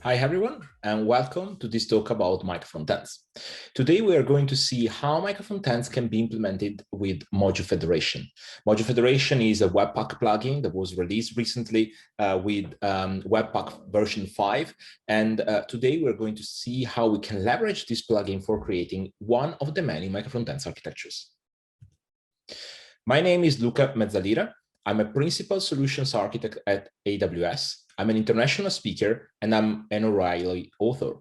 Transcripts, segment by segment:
Hi everyone, and welcome to this talk about Micro-Frontends. Today we are going to see how Micro-Frontends can be implemented with Module Federation. Module Federation is a Webpack plugin that was released recently with Webpack version 5. And today we're going to see how we can leverage this plugin for creating one of the many Micro-Frontends architectures. My name is Luca Mezzalira. I'm a principal solutions architect at AWS. I'm an international speaker, and I'm an O'Reilly author.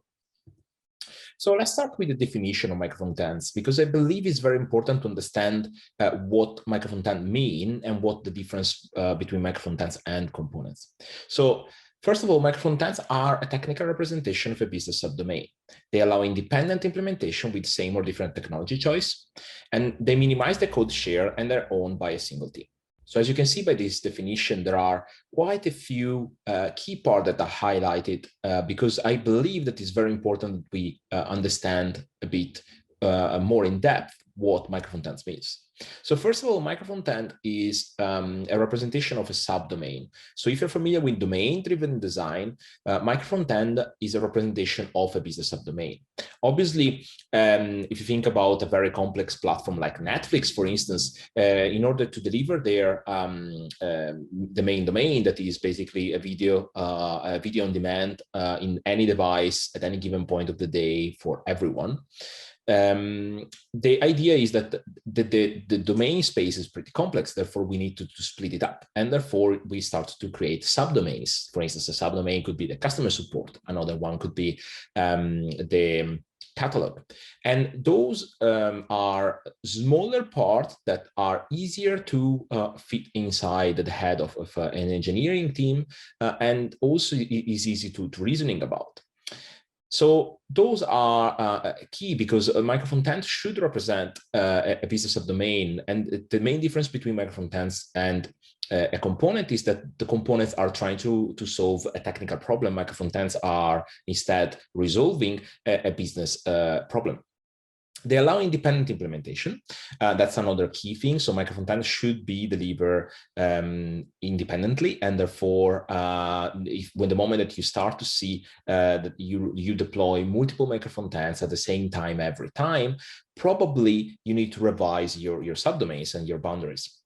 So let's start with the definition of Micro-Frontends, because I believe it's very important to understand what Micro-Frontend mean and what the difference between Micro-Frontends and components. So first of all, Micro-Frontends are a technical representation of a business subdomain. They allow independent implementation with same or different technology choice, and they minimize the code share and they're owned by a single team. So as you can see by this definition, there are quite a few key parts that are highlighted because I believe that it's very important that we understand a bit more in depth what Micro-Frontends means. So first of all, Micro-Frontend is a representation of a subdomain. So if you're familiar with domain-driven design, Micro-Frontend is a representation of a business subdomain. Obviously, if you think about a very complex platform like Netflix, for instance, in order to deliver their the main domain, that is basically a video on demand in any device at any given point of the day for everyone. The idea is that the domain space is pretty complex, therefore we need to split it up, and therefore we start to create subdomains. For instance, a subdomain could be the customer support, another one could be the catalog, and those are smaller parts that are easier to fit inside the head of an engineering team, and also is easy to reasoning about. So those are key because Micro-Frontends should represent a business subdomain. And the main difference between Micro-Frontends and a component is that the components are trying to solve a technical problem. Micro-Frontends are instead resolving a business problem. They allow independent implementation. That's another key thing. So Micro-Frontends should be delivered independently, and therefore, when the moment that you start to see that you deploy multiple Micro-Frontends at the same time every time, probably you need to revise your subdomains and your boundaries.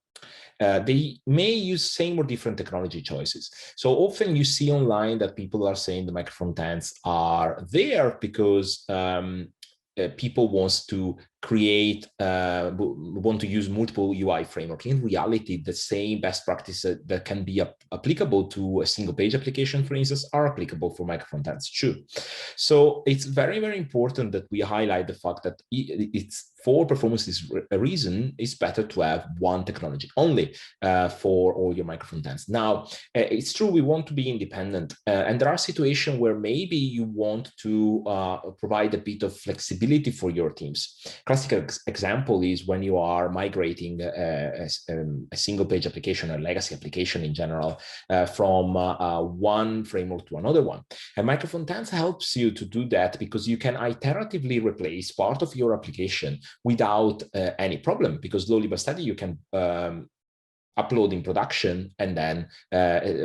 They may use same or different technology choices. So often you see online that people are saying the Micro-Frontends are there because people want to create, want to use multiple UI framework. In reality, the same best practices that can be applicable to a single page application, for instance, are applicable for Micro-Frontends too. So it's very, very important that we highlight the fact that it's for performance reason, it's better to have one technology only for all your Micro-Frontends. Now, it's true we want to be independent, and there are situations where maybe you want to provide a bit of flexibility for your teams. Classic example is when you are migrating a single page application, a legacy application in general, from one framework to another one. And Micro-Frontends helps you to do that because you can iteratively replace part of your application without any problem, because slowly but steadily you can upload in production and then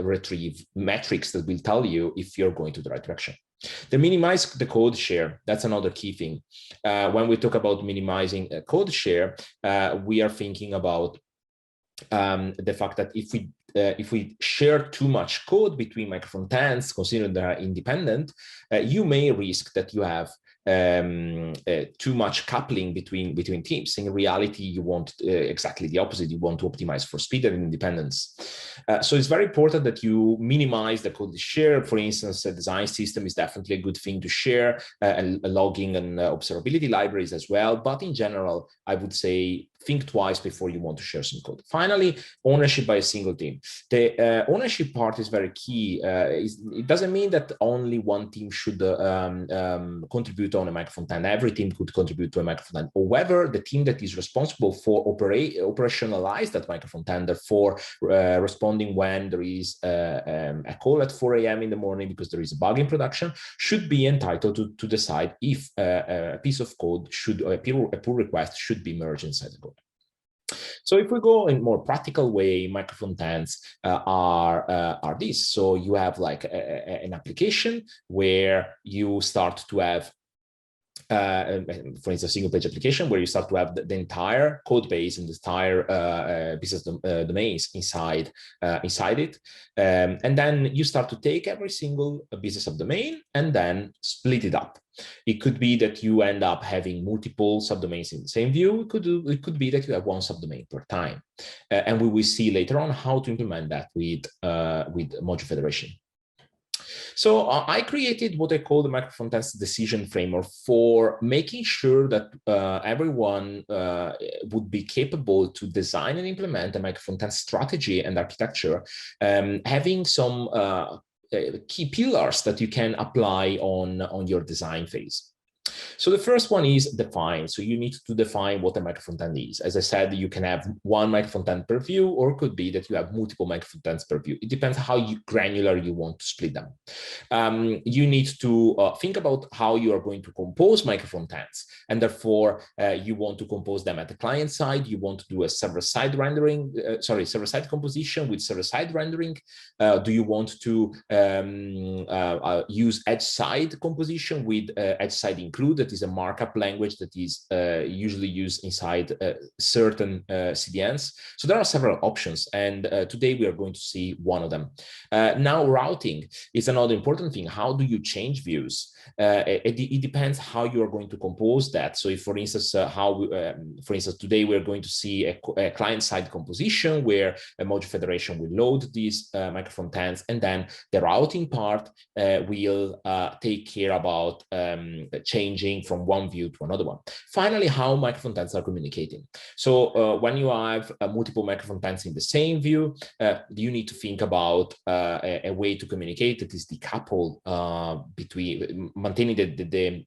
retrieve metrics that will tell you if you're going to the right direction. They minimize the code share. That's another key thing. When we talk about minimizing code share, we are thinking about the fact that if we share too much code between Micro-Frontends, considering they are independent, you may risk that you have too much coupling between teams. In reality, you want exactly the opposite. You want to optimize for speed and independence. So it's very important that you minimize the code share. For instance, a design system is definitely a good thing to share, and logging and observability libraries as well. But in general, I would say think twice before you want to share some code. Finally, ownership by a single team. The ownership part is very key. It doesn't mean that only one team should contribute on a Micro-Frontend. Every team could contribute to a Micro-Frontend. However, the team that is responsible for operationalize that Micro-Frontend, therefore responding when there is a call at 4 a.m. in the morning because there is a bug in production, should be entitled to decide if a piece of code should, a pull request should be merged inside the code. So if we go in more practical way, micro-frontends are this. So you have like an application where you start to have for instance, a single page application where you start to have the entire code base and the entire business domains inside it. And then you start to take every single business subdomain and then split it up. It could be that you end up having multiple subdomains in the same view. It could be that you have one subdomain per time. And we will see later on how to implement that with module federation. So I created what I call the Micro-Frontends decision framework for making sure that everyone would be capable to design and implement a Micro-Frontends strategy and architecture, having some key pillars that you can apply on your design phase. So the first one is define. So you need to define what a micro-frontend is. As I said, you can have one micro-frontend per view, or it could be that you have multiple micro-frontends per view. It depends how granular you want to split them. You need to think about how you are going to compose micro-frontends, and therefore you want to compose them at the client side. You want to do a server-side rendering, server-side composition with server-side rendering. Do you want to use edge-side composition with edge-side include? That is a markup language that is usually used inside certain CDNs. So there are several options, and today we are going to see one of them. Now, routing is another important thing. How do you change views? It depends how you are going to compose that. So if, for instance, today we're going to see a client-side composition where a module federation will load these micro-frontends, and then the routing part will take care about changing from one view to another one. Finally, how micro-frontends are communicating. So when you have multiple micro-frontends in the same view, you need to think about a way to communicate that is decoupled between maintaining the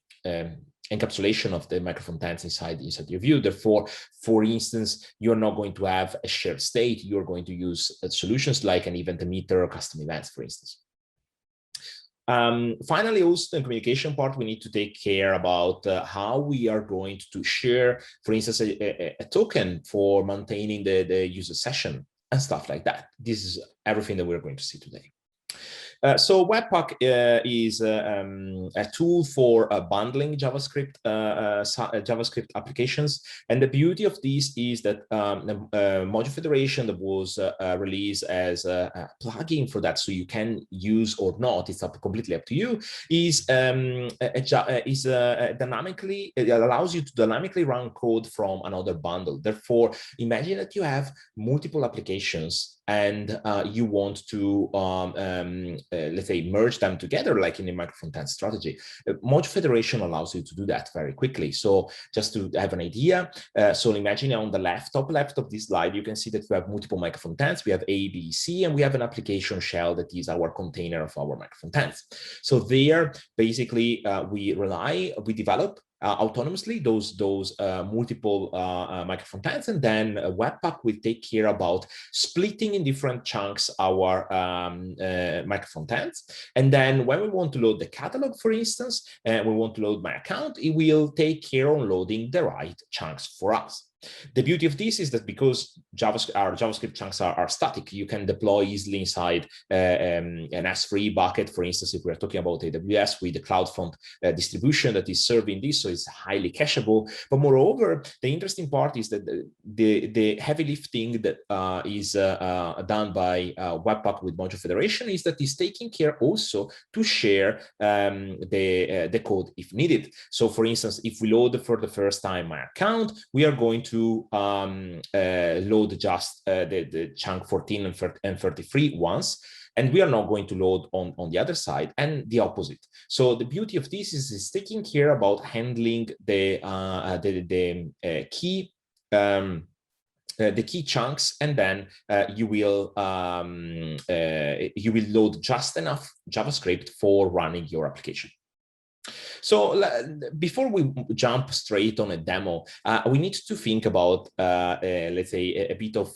encapsulation of the micro-frontends inside your view. Therefore, for instance, you're not going to have a shared state. You're going to use solutions like an event emitter or custom events, for instance. Finally, also the communication part, we need to take care about how we are going to share, for instance, a token for maintaining the user session and stuff like that. This is everything that we're going to see today. So WebPack is a tool for bundling JavaScript applications, and the beauty of this is that Module Federation that was released as a plugin for that, so you can use or not, it's completely up to you, is dynamically, it allows you to dynamically run code from another bundle. Therefore, imagine that you have multiple applications and you want to, let's say, merge them together, like in a micro-frontend strategy. Module Federation allows you to do that very quickly. So just to have an idea, so imagine on the top left of this slide, you can see that we have multiple micro-frontends. We have A, B, C, and we have an application shell that is our container of our micro-frontends. So there, basically, we develop autonomously those multiple micro-frontends, and then Webpack will take care about splitting in different chunks our micro-frontends. And then when we want to load the catalog, for instance, and we want to load my account, it will take care of loading the right chunks for us. The beauty of this is that because our JavaScript chunks are static, you can deploy easily inside an S3 bucket. For instance, if we're talking about AWS with the CloudFront distribution that is serving this, so it's highly cacheable. But moreover, the interesting part is that the heavy lifting that is done by Webpack with Module Federation is that it's taking care also to share the code if needed. So for instance, if we load for the first time my account, we are going to load just the chunk 14 and 33 once, and we are not going to load on the other side, and the opposite. So the beauty of this is it's taking care about handling the key chunks, and then you will load just enough JavaScript for running your application. So before we jump straight on a demo, we need to think about, let's say, a bit of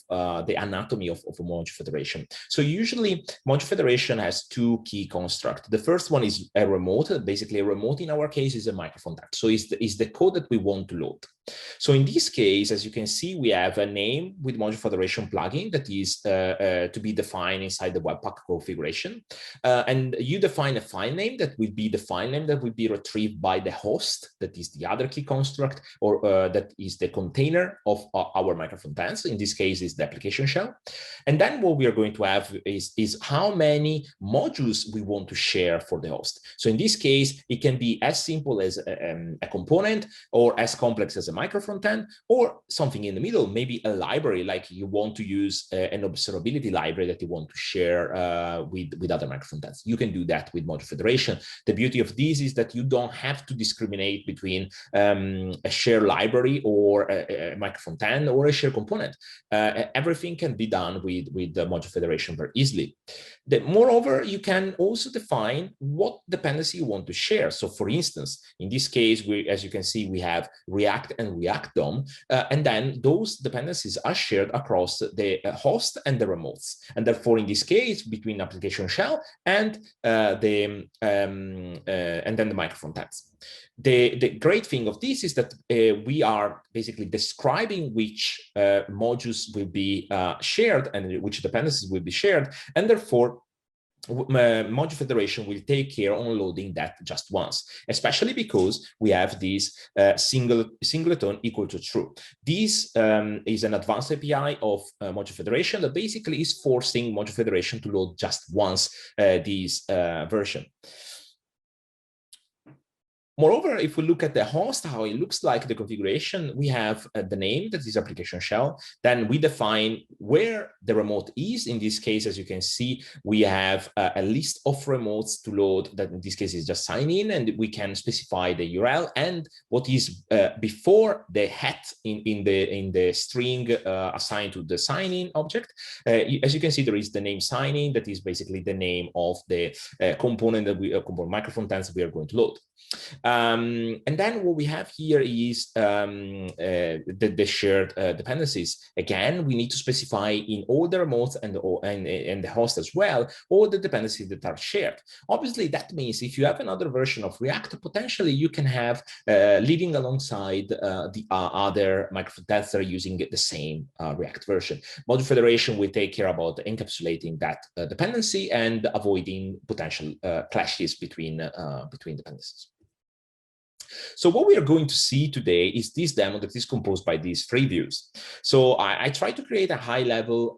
the anatomy of a Module Federation. So usually Module Federation has two key constructs. The first one is a remote. Basically, a remote in our case is a micro-frontend. So it's the code that we want to load. So in this case, as you can see, we have a name with module federation plugin that is to be defined inside the Webpack configuration. And you define a file name that will be the file name that will be retrieved by the host, that is the other key construct, or that is the container of our MicroFrontends. In this case, is the application shell. And then what we are going to have is how many modules we want to share for the host. So in this case, it can be as simple as a component, or as complex as a micro-frontend, or something in the middle, maybe a library, like you want to use an observability library that you want to share with other micro-frontends. You can do that with module federation. The beauty of this is that you don't have to discriminate between a shared library or a micro-frontend or a shared component. Everything can be done with the module federation very easily. Moreover, you can also define what dependency you want to share. So for instance, in this case, as you can see, we have React and React DOM, and then those dependencies are shared across the host and the remotes. And therefore, in this case, between application shell and then the micro-frontends. The great thing of this is that we are basically describing which modules will be shared and which dependencies will be shared, and therefore module federation will take care on loading that just once, especially because we have this singleton equal to true. This is an advanced API of module federation that basically is forcing module federation to load just once this version. Moreover, if we look at the host, how it looks like, the configuration, we have the name, that is application shell. Then we define where the remote is. In this case, as you can see, we have a list of remotes to load that in this case is just sign in, and we can specify the URL and what is before the hat in the string assigned to the sign in object. As you can see, there is the name sign in, that is basically the name of the component that micro-frontends we are going to load. And then what we have here is the shared dependencies. Again, we need to specify in all the remotes and the host as well, all the dependencies that are shared. Obviously, that means if you have another version of React, potentially you can have living alongside the other micro-frontends that are using the same React version. Module federation will take care about encapsulating that dependency and avoiding potential clashes between dependencies. So what we are going to see today is this demo that is composed by these three views. So I try to create a high-level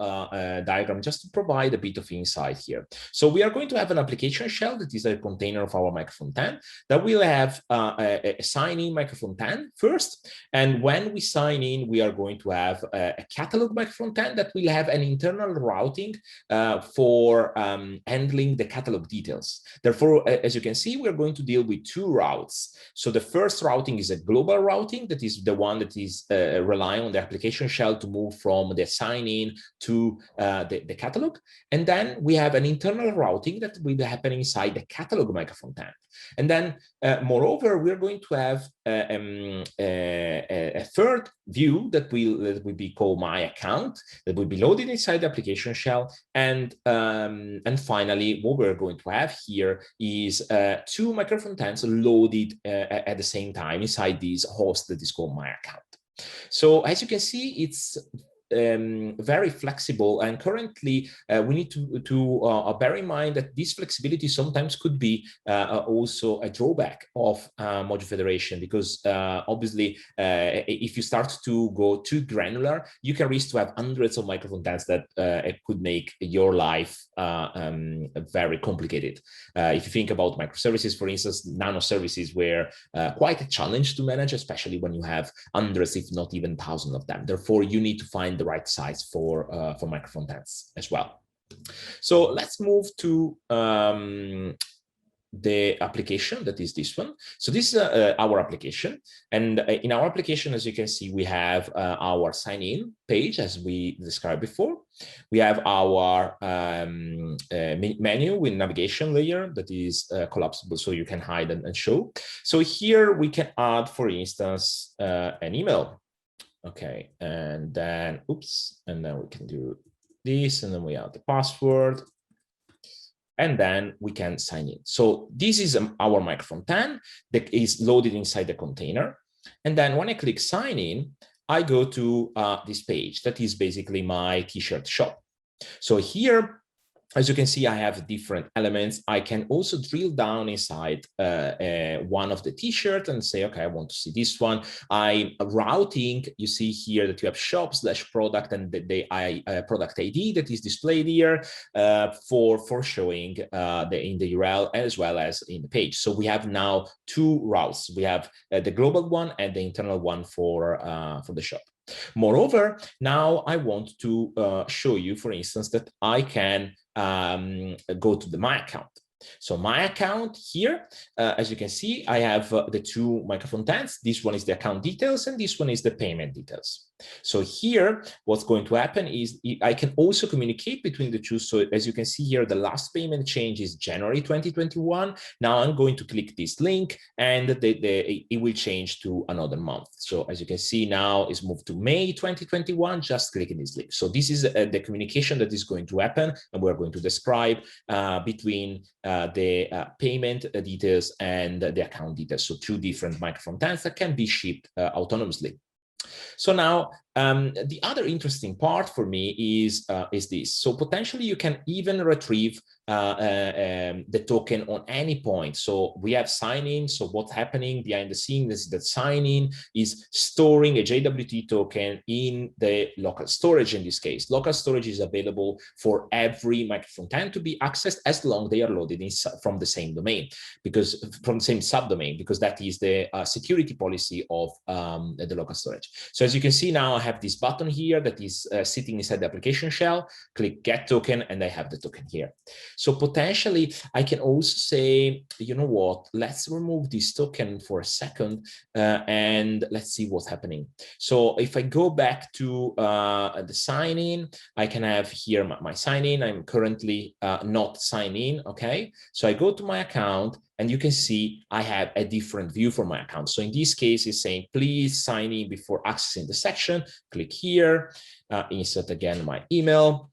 diagram just to provide a bit of insight here. So we are going to have an application shell that is a container of our micro-frontend that will have a sign-in micro-frontend first. And when we sign in, we are going to have a catalog micro-frontend that will have an internal routing for handling the catalog details. Therefore, as you can see, we're going to deal with two routes. So the first routing is a global routing, that is the one that is relying on the application shell to move from the sign-in to the catalog. And then we have an internal routing that will happen inside the catalog micro-frontend. And then, moreover, we're going to have a third view that will be called my account, that will be loaded inside the application shell. And finally, what we're going to have here is two micro-frontends loaded at the same time inside this host that is called my account. So as you can see, it's very flexible, and currently we need to bear in mind that this flexibility sometimes could be also a drawback of module federation, because obviously if you start to go too granular, you can risk to have hundreds of micro-frontends that it could make your life very complicated. If you think about microservices, for instance, nano services were quite a challenge to manage, especially when you have hundreds, if not even thousands of them. Therefore, you need to find the right size for micro-frontends as well. So let's move to the application, that is this one. So this is our application, and in our application, as you can see, we have our sign-in page, as we described before. We have our menu with navigation layer that is collapsible, so you can hide and show. So here we can add, for instance, an email. Okay, and then, oops, and then we can do this, and then we add the password, and then we can sign in. So this is our micro-frontend that is loaded inside the container. And then when I click sign in, I go to this page that is basically my t-shirt shop. So here, as you can see, I have different elements. I can also drill down inside one of the t-shirts and say, okay, I want to see this one. I'm routing. You see here that you have shop/product and the product ID that is displayed here for showing in the URL as well as in the page. So we have now two routes. We have the global one and the internal one for the shop. Moreover, now I want to show you, for instance, that I can go to my account. So my account here, as you can see, I have the two Micro-Frontends. This one is the account details, and this one is the payment details. So here, what's going to happen is I can also communicate between the two. So as you can see here, the last payment change is January 2021. Now I'm going to click this link, and it will change to another month. So as you can see now, it's moved to May 2021. Just clicking this link. So this is the communication that is going to happen, and we're going to describe between the payment details and the account details. So two different Micro-Frontends that can be shipped autonomously. So now the other interesting part for me is this. So potentially you can even retrieve the token on any point. So we have sign in. So what's happening behind the scenes is that sign in is storing a JWT token in the local storage. In this case, local storage is available for every Micro-Frontend to be accessed as long as they are loaded from the same domain, because from the same subdomain, because that is the security policy of the local storage. So as you can see now, I have this button here that is sitting inside the application shell. Click get token, and I have the token here. So potentially I can also say, you know what, let's remove this token for a second and let's see what's happening. So if I go back to the sign in, I can have here my sign in. I'm currently not signed in. Okay, so I go to my account, and you can see I have a different view for my account. So in this case, it's saying, please sign in before accessing the section. Click here, insert again my email.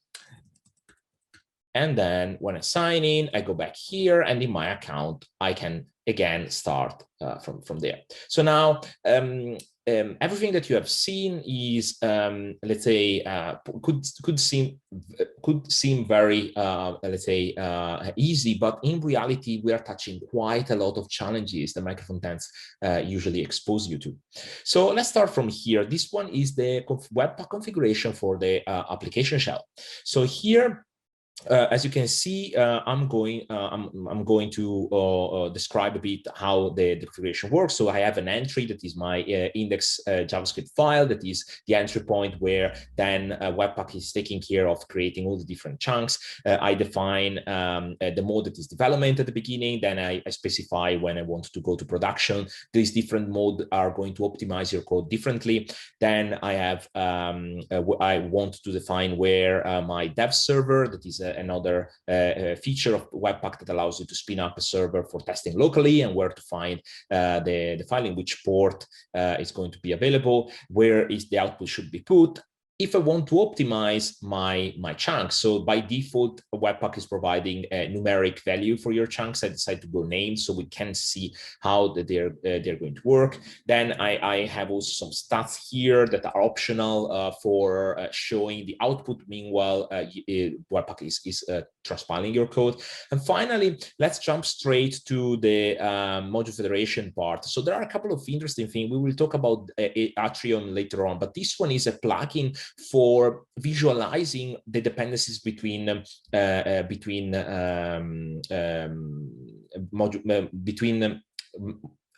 And then when I sign in, I go back here, and in my account, I can again start from there. So now everything that you have seen is, let's say, could seem very, let's say, easy, but in reality, we are touching quite a lot of challenges that Micro-Frontends usually expose you to. So let's start from here. This one is the Webpack configuration for the application shell. So here, as you can see, I'm going to describe a bit how the configuration works. So I have an entry that is my index JavaScript file, that is the entry point where then Webpack is taking care of creating all the different chunks. I define the mode that is development at the beginning. Then I specify when I want to go to production. These different modes are going to optimize your code differently. Then I have I want to define where my dev server, that is another feature of Webpack that allows you to spin up a server for testing locally, and where to find the file in which port is going to be available, where is the output should be put. If I want to optimize my chunks, so by default, Webpack is providing a numeric value for your chunks. I decide to go names so we can see how they're going to work. Then I have also some stats here that are optional for showing the output. Meanwhile, Webpack is transpiling your code. And finally, let's jump straight to the module federation part. So there are a couple of interesting things. We will talk about Atrium later on, but this one is a plugin for visualizing the dependencies between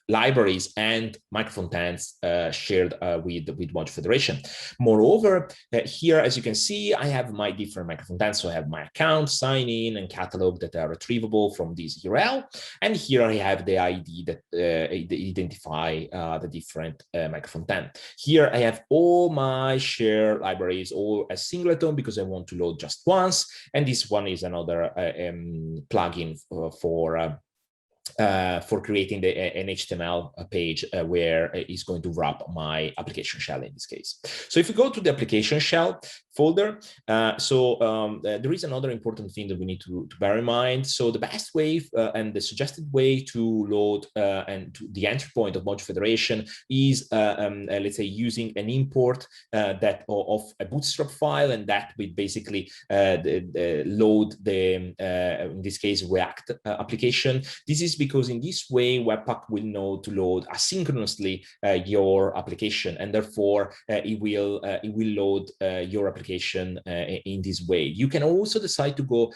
libraries and Micro-Frontends shared with Module Federation. Moreover, here, as you can see, I have my different Micro-Frontends. So I have my account, sign in, and catalog that are retrievable from this URL. And here I have the ID that identify the different Micro-Frontend. Here I have all my shared libraries, all as singleton, because I want to load just once. And this one is another plugin for creating an HTML page where it's going to wrap my application shell in this case. So if you go to the application shell, folder. There is another important thing that we need to bear in mind. So the best way and the suggested way to load and to the entry point of module federation is, let's say, using an import that of a bootstrap file, and that will basically load the, in this case, React application. This is because in this way, Webpack will know to load asynchronously your application, and therefore it will load your application in this way. You can also decide to go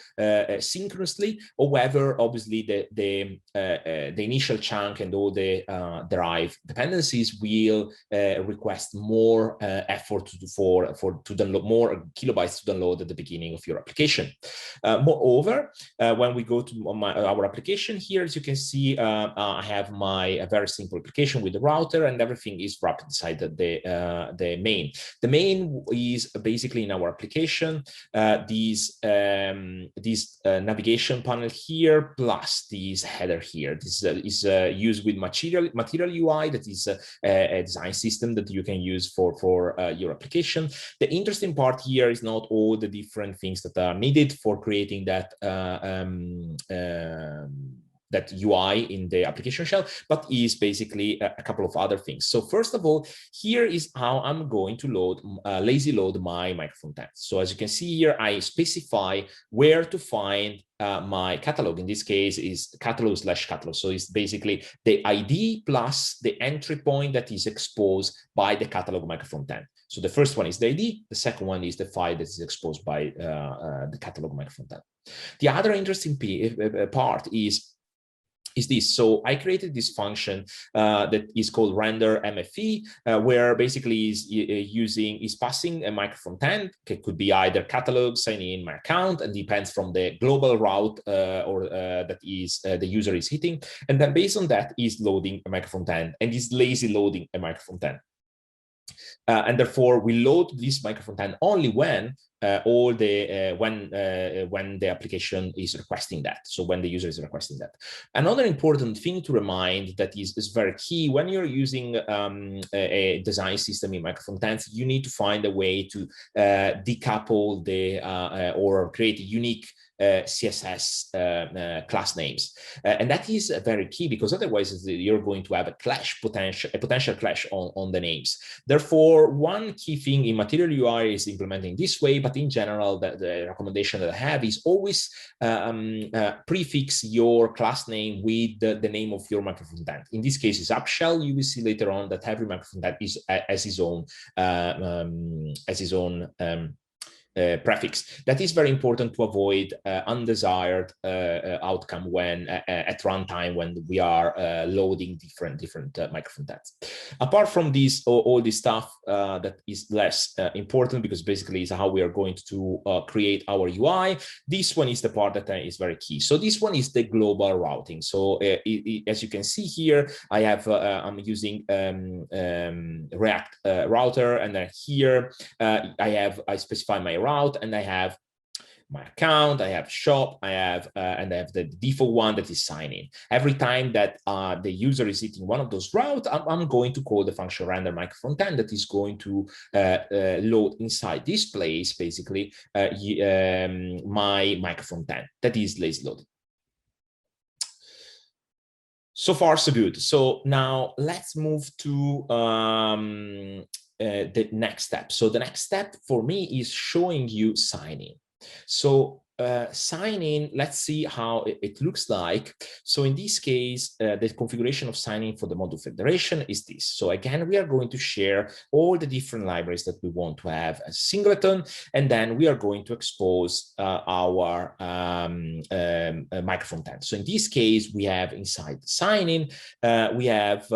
synchronously. However, obviously the initial chunk and all the derived dependencies will request more effort to download, more kilobytes to download at the beginning of your application. Moreover, when we go to our application here, as you can see, I have a very simple application with the router, and everything is wrapped inside the main. The main is basically in our application, this navigation panel here plus this header here. This is used with Material UI, that is a design system that you can use for your application. The interesting part here is not all the different things that are needed for creating that that UI in the application shell, but is basically a couple of other things. So first of all, here is how I'm going to load, lazy load my Micro-Frontends. So as you can see here, I specify where to find my catalog. In this case is catalog/catalog. So it's basically the ID plus the entry point that is exposed by the catalog Micro-Frontend. So the first one is the ID, the second one is the file that is exposed by the catalog Micro-Frontend. The other interesting part is this. So I created this function that is called render MFE, where basically is passing a Micro-Frontend. It could be either catalog, sign in my account, and depends from the global route that is the user is hitting. And then based on that is loading a Micro-Frontend, and is lazy loading a Micro-Frontend. And therefore we load this Micro-Frontend only when when the application is requesting that. So when the user is requesting that. Another important thing to remind that is very key when you're using a design system in Micro-Frontends, you need to find a way to decouple the or create a unique CSS class names, and that is very key, because otherwise you're going to have a potential clash on the names. Therefore, one key thing in Material UI is implementing this way, but in general, the recommendation that I have is always prefix your class name with the name of your Micro-Frontend. In this case, is Upshell. You will see later on that every Micro-Frontend is as his own prefix. That is very important to avoid undesired outcome when at runtime when we are loading different Micro-Frontends. Apart from this, all this stuff that is less important, because basically is how we are going to create our UI. This one is the part that is very key. So this one is the global routing. So as you can see here, I have I'm using React router, and then here I specify my route, and I have my account, I have shop, I have and I have the default one that is sign in. Every time that the user is hitting one of those routes, I'm going to call the function render Micro-Frontend that is going to load inside this place basically my Micro-Frontend that is lazy loaded. So far, so good. So now let's move to the next step. So the next step for me is showing you signing. So sign in, let's see how it looks like. So in this case, the configuration of signing for the module federation is this. So again, we are going to share all the different libraries that we want to have as singleton, and then we are going to expose our Micro-Frontend. So in this case, we have inside sign-in, we have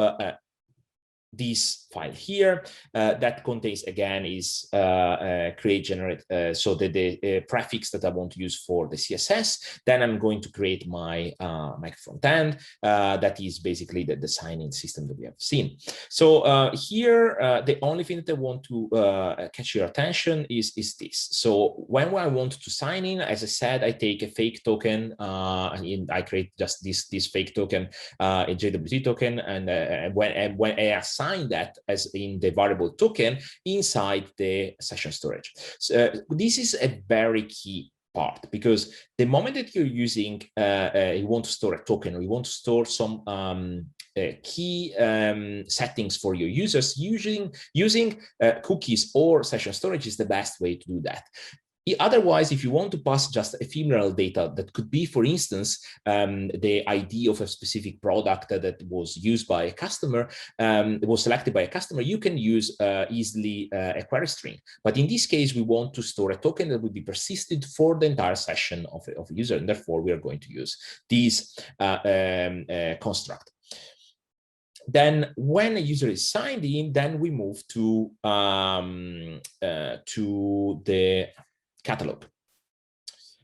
this file here that contains, again, is create generate, so the prefix that I want to use for the CSS. Then I'm going to create my Micro-Frontend that is basically the sign-in system that we have seen. So here, the only thing that I want to catch your attention is this. So when I want to sign in, as I said, I take a fake token, and I create just this fake token, a JWT token, and when I assign assign that as in the variable token inside the session storage. So this is a very key part, because the moment that you're using, you want to store a token, or you want to store some key settings for your users, using cookies or session storage is the best way to do that. Otherwise, if you want to pass just ephemeral data, that could be, for instance, the ID of a specific product that was used by a customer, was selected by a customer, you can use easily a query string. But in this case, we want to store a token that will be persisted for the entire session of a user, and therefore we are going to use this construct. Then when a user is signed in, then we move to the catalog.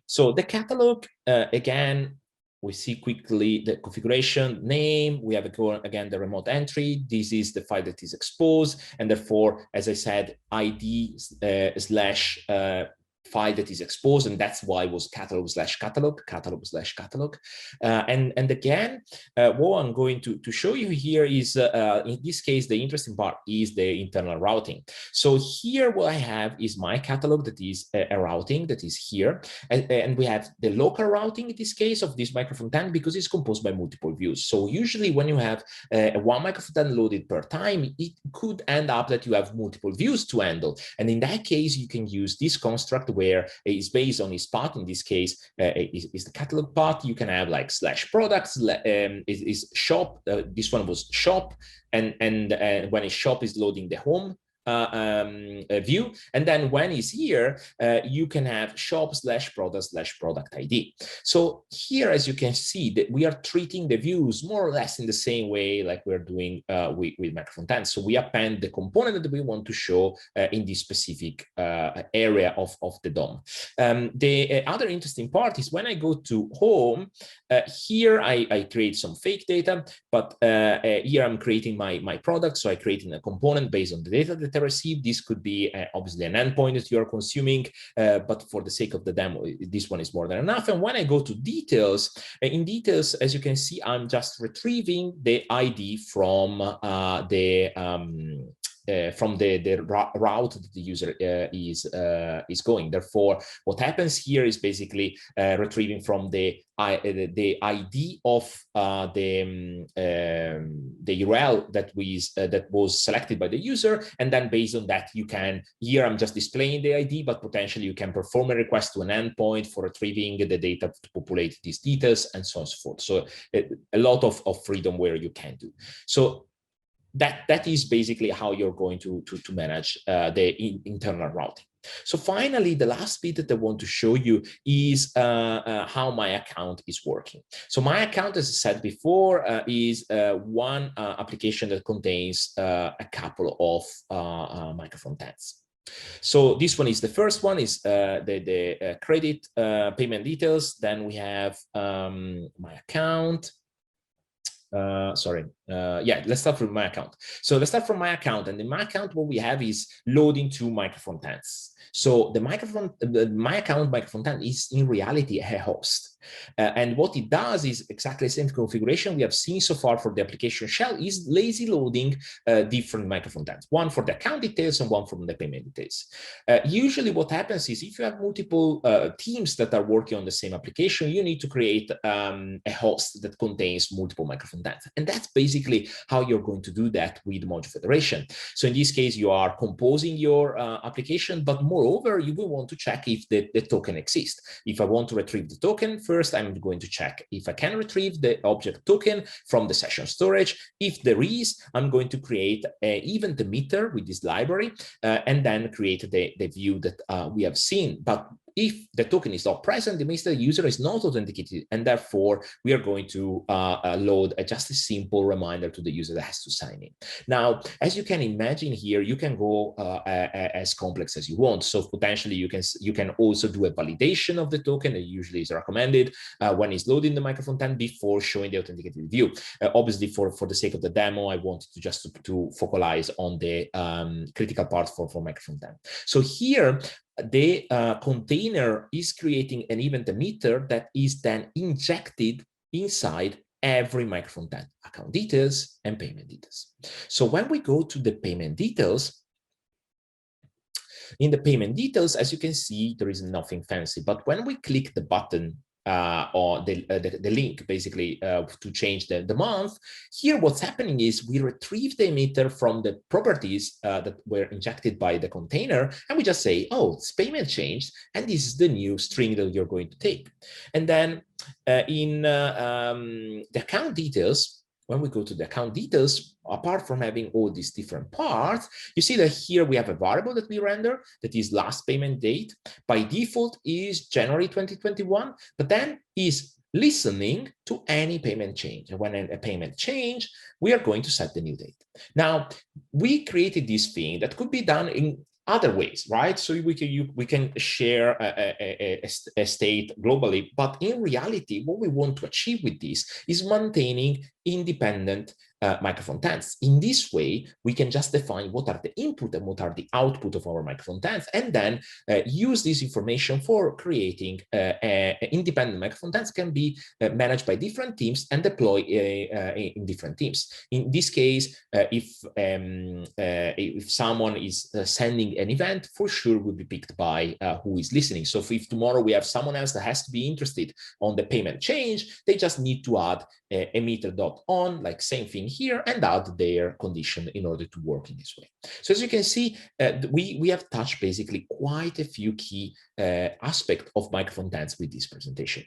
So the catalog, again, we see quickly the configuration name. We have again the remote entry. This is the file that is exposed, and therefore, as I said, ID slash file that is exposed, and that's why it was catalog/catalog. And again, what I'm going to show you here is, in this case, the interesting part is the internal routing. So here what I have is my catalog that is a routing that is here, and we have the local routing in this case of this Micro-Frontend, because it's composed by multiple views. So usually when you have one Micro-Frontend loaded per time, it could end up that you have multiple views to handle, and in that case you can use this construct where it's based on its path. In this case, is the catalog path. You can have like /products, is shop. This one was shop, and when a shop is loading the home view, and then when it's here, you can have shop/product/product ID. So here, as you can see, that we are treating the views more or less in the same way like we're doing with Micro-Frontends. So we append the component that we want to show in this specific area of the DOM. The other interesting part is when I go to home, here I create some fake data, but here I'm creating my product. So I created a component based on the data that I received. This could be obviously an endpoint that you are consuming, but for the sake of the demo, this one is more than enough. And when I go to details, in details, as you can see, I'm just retrieving the ID from the route that the user is going. Therefore, what happens here is basically retrieving from the ID of the URL that was selected by the user, and then based on that, you can, here I'm just displaying the ID, but potentially you can perform a request to an endpoint for retrieving the data to populate these details, and so on and so forth. So a lot of freedom where you can do. So that is basically how you're going to manage the internal routing. So finally, the last bit that I want to show you is how my account is working. So my account, as I said before, is one application that contains a couple of Micro-Frontends. So this one is the first one, is the credit payment details. Then we have my account. Let's start from my account. So let's start from my account, and in my account, what we have is loading two Micro-Frontends. So the my account Micro-Frontend is in reality a host. And what it does is exactly the same configuration we have seen so far for the application shell, is lazy loading different Micro-Frontends, one for the account details and one from the payment details. Usually what happens is if you have multiple teams that are working on the same application, you need to create a host that contains multiple Micro-Frontends. And that's basically how you're going to do that with module federation. So in this case, you are composing your application, but moreover, you will want to check if the token exists. If I want to retrieve the token, first, I'm going to check if I can retrieve the object token from the session storage. If there is, I'm going to create an event emitter with this library, and then create the view that we have seen. But if the token is not present, it means the user is not authenticated, and therefore we are going to load just a simple reminder to the user that has to sign in. Now, as you can imagine here, you can go as complex as you want. So potentially you can also do a validation of the token that usually is recommended when it's loading the Micro-Frontend before showing the authenticated view. Obviously, for the sake of the demo, I wanted to just to focalize on the critical part for Micro-Frontend. So here, the container is creating an event emitter that is then injected inside every micro-frontend, account details and payment details. So when we go to the payment details, in the payment details, as you can see, there is nothing fancy. But when we click the button or the link, basically, to change the month, here what's happening is we retrieve the emitter from the properties that were injected by the container, and we just say, oh, it's payment changed, and this is the new string that you're going to take. And then in the account details, when we go to the account details, apart from having all these different parts, you see that here we have a variable that we render that is last payment date. By default is January 2021, but then is listening to any payment change. And when a payment change, we are going to set the new date. Now, we created this thing that could be done in other ways, right? So we can share a state globally, but in reality, what we want to achieve with this is maintaining independent micro-frontends. In this way, we can just define what are the input and what are the output of our micro-frontends, and then use this information for creating independent micro-frontends can be managed by different teams and deploy in different teams. In this case, if someone is sending an event, for sure will be picked by who is listening. So if tomorrow we have someone else that has to be interested on the payment change, they just need to add emitter.on, like same thing here, and add their condition in order to work in this way. So as you can see, we have touched basically quite a few key aspects of micro-frontends with this presentation.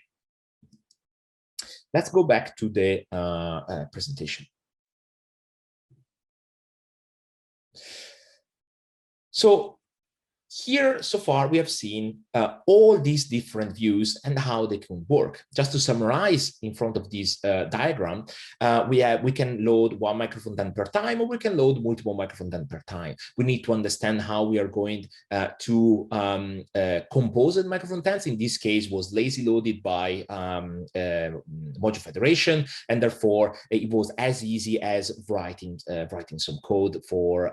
Let's go back to the presentation. So here, so far, we have seen all these different views and how they can work. Just to summarize in front of this diagram, we can load one micro-frontend per time, or we can load multiple micro-frontend per time. We need to understand how we are going to compose the micro-frontends. In this case, was lazy loaded by module federation, and therefore it was as easy as writing some code for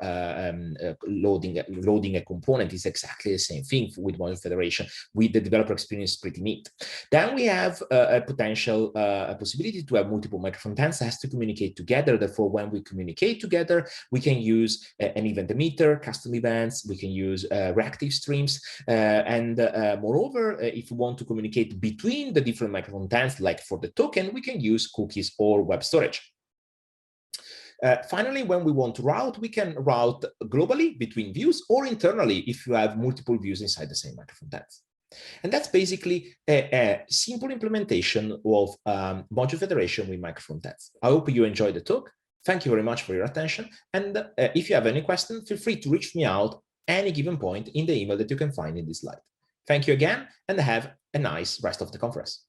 loading a component. Is exactly the same thing with module federation. With the developer experience, pretty neat. Then we have a potential possibility to have multiple micro-frontends that has to communicate together. Therefore, when we communicate together, we can use an event emitter, custom events. We can use reactive streams, and moreover, if we want to communicate between the different micro-frontends, like for the token, we can use cookies or web storage. Finally, when we want to route, we can route globally between views or internally if you have multiple views inside the same micro-frontends. And that's basically a simple implementation of module federation with micro-frontends. I hope you enjoyed the talk. Thank you very much for your attention. And if you have any questions, feel free to reach me out any given point in the email that you can find in this slide. Thank you again, and have a nice rest of the conference.